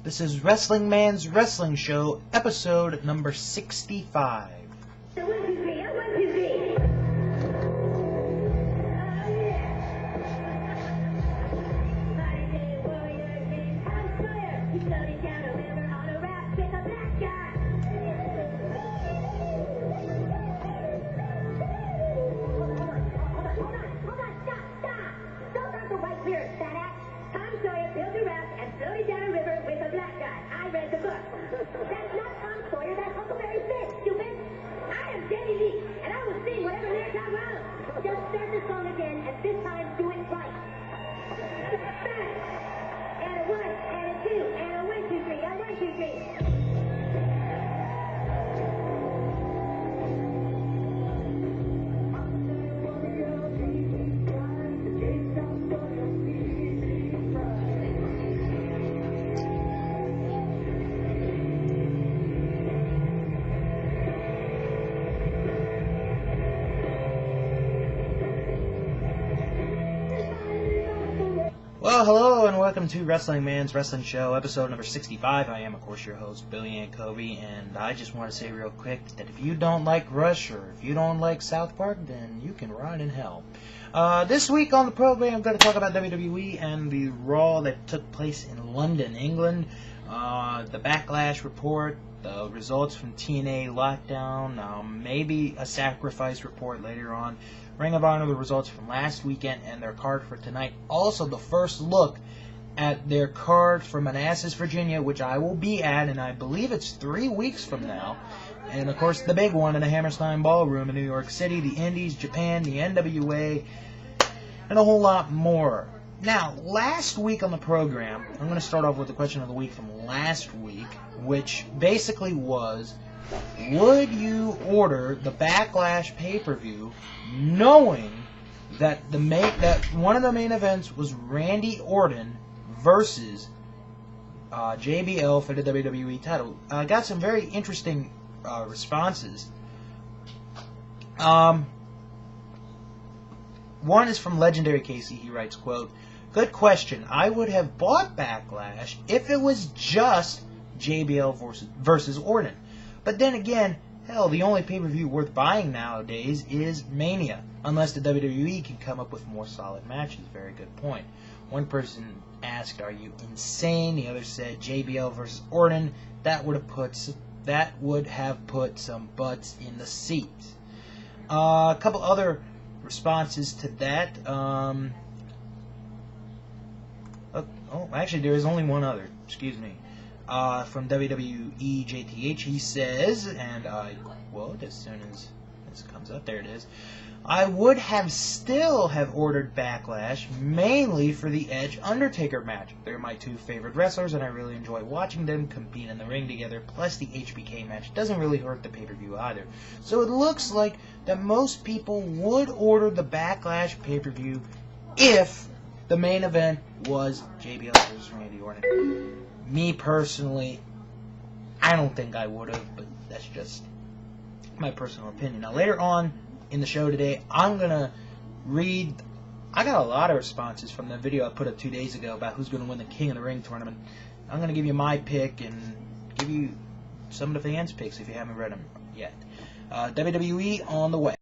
This is Wrestling Man's Wrestling Show, episode number 65. Well, hello and welcome to Wrestling Man's Wrestling Show, episode number 65. I am, of course, your host, Billy Ancovi, and I just want to say real quick that if you don't like Rush or if you don't like South Park, then you can rot in hell. This week on the program, I'm going to talk about WWE and the Raw that took place in London, England, the Backlash report, the results from TNA Lockdown, maybe a Sacrifice report later on, Ring of Honor, the results from last weekend, and their card for tonight. Also, the first look at their card for Manassas, Virginia, which I will be at, and I believe it's 3 weeks from now. And, of course, the big one in the Hammerstein Ballroom in New York City, the Indies, Japan, the NWA, and a whole lot more. Now, last week on the program, I'm going to start off with the question of the week from last week, which basically was, would you order the Backlash pay-per-view knowing that one of the main events was Randy Orton versus JBL for the WWE title? I got some very interesting responses. One is from Legendary Casey. He writes, quote, "Good question. I would have bought Backlash if it was just JBL versus Orton. But then again, hell, the only pay-per-view worth buying nowadays is Mania, unless the WWE can come up with more solid matches." Very good point. One person asked, "Are you insane?" The other said, "JBL versus Orton. That would have put some butts in the seats." A couple other responses to that. Actually, there is only one other. Excuse me. From WWE JTH, he says, and I quote as soon as this comes up, there it is, "I would still have ordered Backlash, mainly for the Edge Undertaker match. They're my two favorite wrestlers, and I really enjoy watching them compete in the ring together, plus the HBK match doesn't really hurt the pay-per-view either. So it looks like that most people would order the Backlash pay-per-view if the main event was JBL versus Randy Orton." Me personally, I don't think I would have, but that's just my personal opinion. Now, later on in the show today, I'm going to read... I got a lot of responses from the video I put up 2 days ago about who's going to win the King of the Ring tournament. I'm going to give you my pick and give you some of the fans' picks if you haven't read them yet. WWE on the way.